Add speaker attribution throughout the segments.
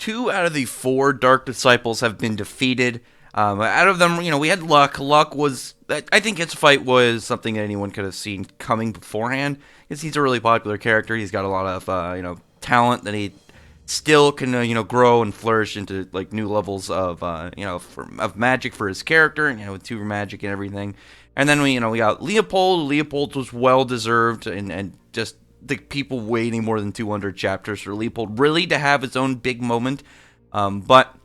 Speaker 1: 2 out of the 4 Dark Disciples have been defeated. Out of them, we had Luck. Luck was, I think his fight was something that anyone could have seen coming beforehand, because he's a really popular character. He's got a lot of, talent that he still can, grow and flourish into, like, new levels of, of magic for his character, and, with 2 magic and everything. And then we got Leopold. Leopold was well deserved, and just the people waiting more than 200 chapters for Leopold really to have his own big moment. But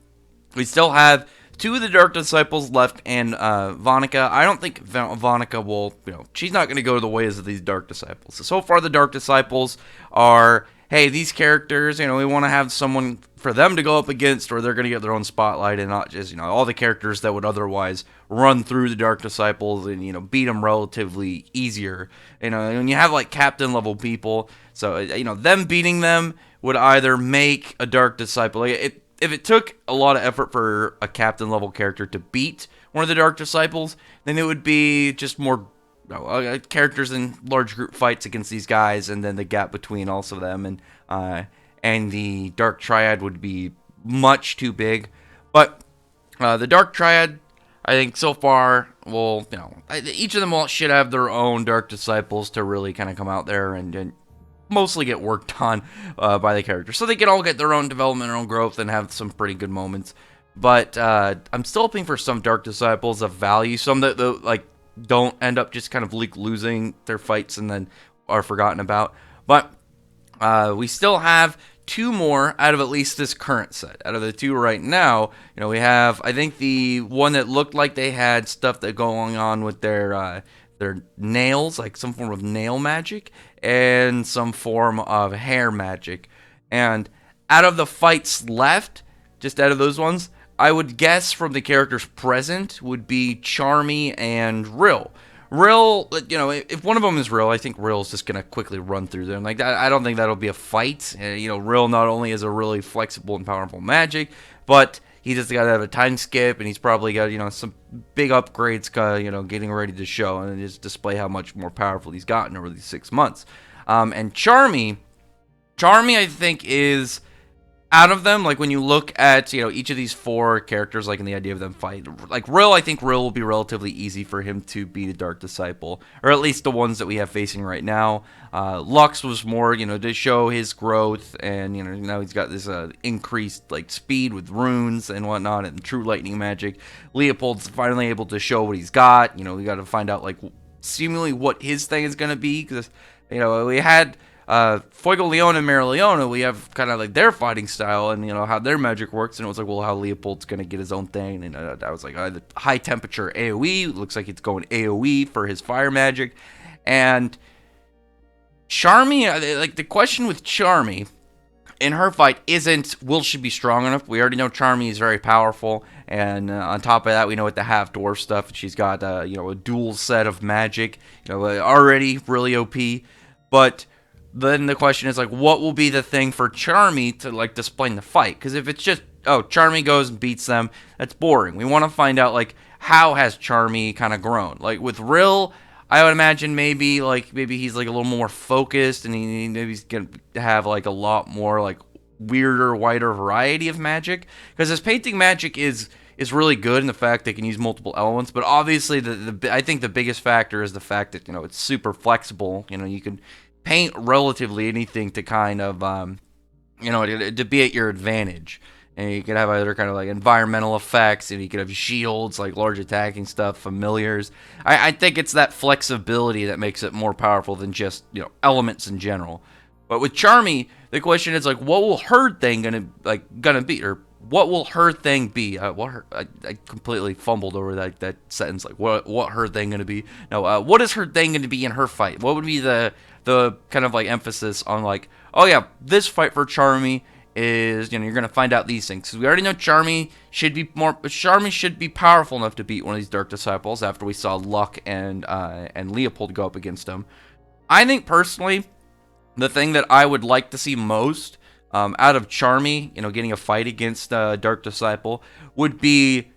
Speaker 1: we still have 2 of the Dark Disciples left, and Vonica. I don't think Vonica will, she's not going to go the ways of these Dark Disciples. So far, the Dark Disciples are, hey, these characters, we want to have someone for them to go up against, or they're going to get their own spotlight, and not just, all the characters that would otherwise run through the Dark Disciples and, beat them relatively easier. When you have, like, captain level people, so, them beating them would either make a Dark Disciple, if it took a lot of effort for a captain level character to beat one of the Dark Disciples, then it would be just more characters in large group fights against these guys, and then the gap between also them and the Dark Triad would be much too big. But the Dark Triad, I think so far, will, each of them should have their own Dark Disciples to really kind of come out there and mostly get worked on by the characters, so they can all get their own development, their own growth, and have some pretty good moments. But I'm still hoping for some Dark Disciples of value, some that like don't end up just kind of losing their fights and then are forgotten about. But we still have 2 more out of at least this current set. Out of the 2 right now, we have, I think, the one that looked like they had stuff that going on with their nails, like some form of nail magic, and some form of hair magic. And out of the fights left, just out of those ones, I would guess from the characters present would be Charmy and Rill. Rill, if one of them is Rill, I think Rill's just going to quickly run through them. Like that, I don't think that'll be a fight. Rill not only is a really flexible and powerful magic, but he just got to have a time skip, and he's probably got, some big upgrades, getting ready to show, and just display how much more powerful he's gotten over these 6 months. And Charmy, I think, is, out of them, like when you look at, each of these 4 characters, like in the idea of them fight, like Rill, I think Rill will be relatively easy for him to beat a Dark Disciple, or at least the ones that we have facing right now. Lux was more, to show his growth, and, now he's got this increased, like, speed with runes and whatnot, and true lightning magic. Leopold's finally able to show what he's got. We got to find out, like, seemingly what his thing is going to be, because, we had Fuego Leon and Marileona, we have kind of like their fighting style and, how their magic works, and it was like, well, how Leopold's going to get his own thing, and I was like, the high temperature AoE, looks like it's going AoE for his fire magic. And Charmy, like, the question with Charmy in her fight isn't, will she be strong enough? We already know Charmy is very powerful, and on top of that, we know with the half-dwarf stuff, she's got, a dual set of magic, already really OP, but then the question is, like, what will be the thing for Charmy to, like, display in the fight? Because if it's just, Charmy goes and beats them, that's boring. We want to find out, like, how has Charmy kind of grown? Like, with Rill, I would imagine maybe he's, like, a little more focused, and maybe he's going to have, like, a lot more, like, weirder, wider variety of magic. Because his painting magic is really good in the fact that it can use multiple elements, but obviously, I think the biggest factor is the fact that, it's super flexible. You can paint relatively anything to kind of, to be at your advantage. And you could have either kind of like environmental effects, and you could have shields, like large attacking stuff, familiars. I think it's that flexibility that makes it more powerful than just, elements in general. But with Charmy, the question is, like, what will her thing gonna be, or what will her thing be? I completely fumbled over that sentence. Like, what her thing gonna be? No, what is her thing gonna be in her fight? What would be the kind of like emphasis on, like, oh yeah, this fight for Charmy is, you're gonna find out these things. Because we already know Charmy should be powerful enough to beat one of these Dark Disciples after we saw Luck and Leopold go up against him. I think personally, the thing that I would like to see most out of Charmy, getting a fight against Dark Disciple, would be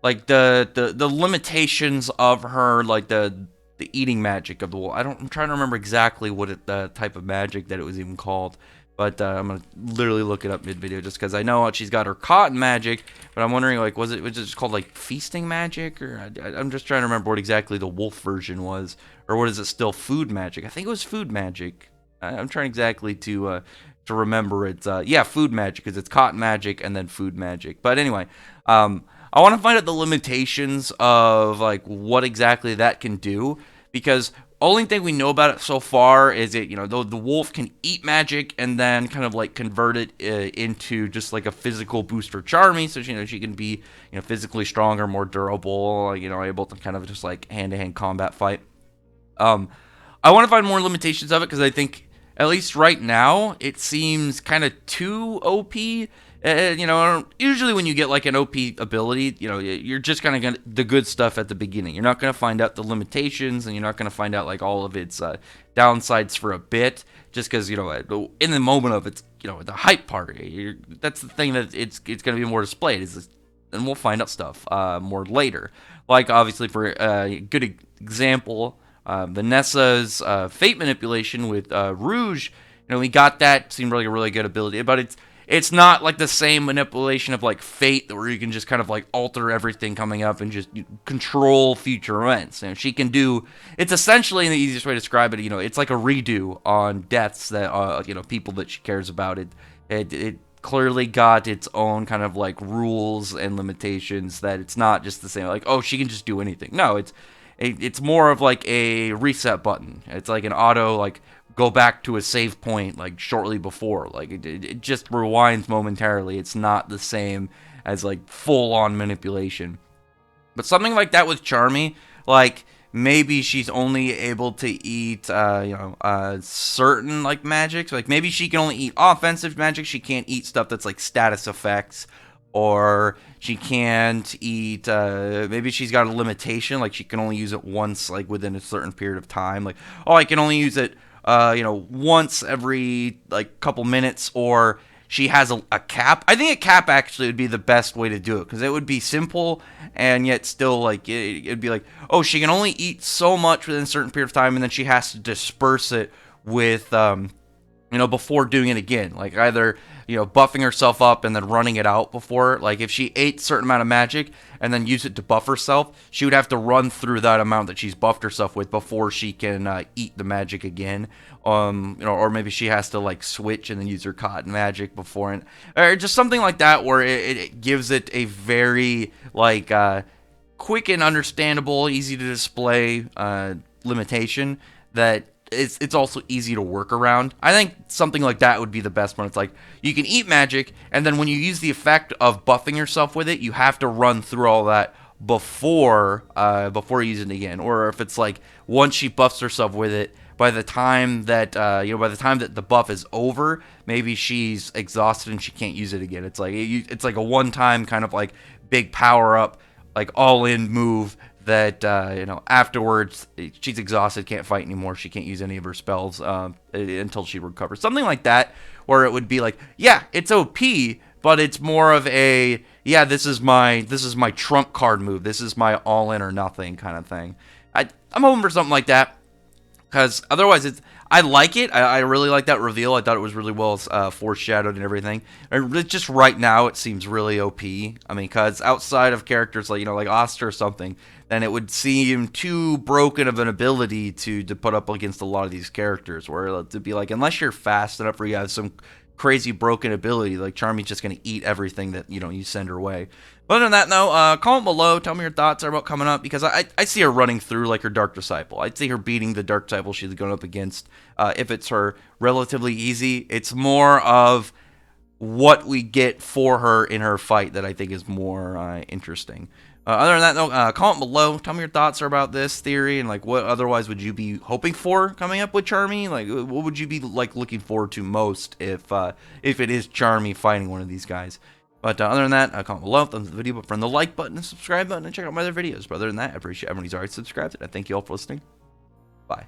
Speaker 1: like the limitations of her, like the eating magic of the wolf. I'm trying to remember exactly what the type of magic that it was even called. But I'm gonna literally look it up mid-video just because I know she's got her cotton magic. But I'm wondering, like, was it just called like feasting magic, or I'm just trying to remember what exactly the wolf version was, or what is it still? Food magic. I think it was food magic. I'm trying exactly to remember it. Yeah, food magic, because it's cotton magic and then food magic. But anyway, I want to find out the limitations of like what exactly that can do, because only thing we know about it so far is it, the wolf can eat magic and then kind of like convert it into just like a physical boost for Charmy, so she can be physically stronger, more durable, able to kind of just like hand-to-hand combat fight. Um, I want to find more limitations of it because I think, at least right now, it seems kind of too OP. Usually when you get like an OP ability, you're just kind of get the good stuff at the beginning. You're not going to find out the limitations, and you're not going to find out like all of its downsides for a bit, just because in the moment of its the hype part, that's the thing that it's going to be more displayed. And we'll find out stuff more later. Like obviously for a good example. Vanessa's fate manipulation with Rouge, we got that. Seemed like a really good ability, but it's not like the same manipulation of like fate where you can just kind of like alter everything coming up and just control future events. She can do. It's essentially, the easiest way to describe it, it's like a redo on deaths that people that she cares about. It clearly got its own kind of like rules and limitations, that it's not just the same like, oh, she can just do anything. No, it's more of like a reset button. It's like an auto, like, go back to a save point like shortly before. Like it just rewinds momentarily. It's not the same as like full on manipulation. But something like that with Charmy, like maybe she's only able to eat certain like magics. Like maybe she can only eat offensive magic. She can't eat stuff that's like status effects. Or she can't eat, maybe she's got a limitation, like she can only use it once, like within a certain period of time. Like, oh, I can only use it, once every, like, couple minutes, or she has a cap. I think a cap actually would be the best way to do it, because it would be simple, and yet still, like, it'd be like, oh, she can only eat so much within a certain period of time, and then she has to disperse it with, before doing it again. Like either, buffing herself up and then running it out before. Like if she ate a certain amount of magic and then use it to buff herself, she would have to run through that amount that she's buffed herself with before she can eat the magic again. Or maybe she has to like switch and then use her cotton magic before, and or just something like that where it gives it a very like quick and understandable, easy to display limitation that it's also easy to work around. I think something like that would be the best one. It's like you can eat magic, and then when you use the effect of buffing yourself with it, you have to run through all that before using it again. Or if it's like once she buffs herself with it, by the time that the buff is over, maybe she's exhausted and she can't use it again. It's like a one-time kind of like big power up, like all in move that afterwards she's exhausted, can't fight anymore, she can't use any of her spells until she recovers. Something like that, where it would be like, yeah, it's OP, but it's more of a, yeah, this is my trump card move, this is my all in or nothing kind of thing. I'm hoping for something like that, because otherwise I like it. I really like that reveal. I thought it was really well foreshadowed and everything. Just right now, it seems really OP. I mean, because outside of characters like like Oster or something, then it would seem too broken of an ability to put up against a lot of these characters. Where to be like, unless you're fast enough or you have some crazy broken ability, like Charmy's just gonna eat everything that you send her way. But other than that, no, comment below, tell me your thoughts about coming up, because I see her running through like her Dark Disciple. I'd see her beating the Dark Disciple she's going up against. If it's her relatively easy, it's more of what we get for her in her fight that I think is more interesting. Other than that, no, comment below, tell me your thoughts about this theory, and like what otherwise would you be hoping for coming up with Charmy? Like what would you be like looking forward to most if it is Charmy fighting one of these guys? But other than that, comment below, thumbs up the video, but from the like button and subscribe button, and check out my other videos. But other than that, I appreciate everyone who's already subscribed, and I thank you all for listening. Bye.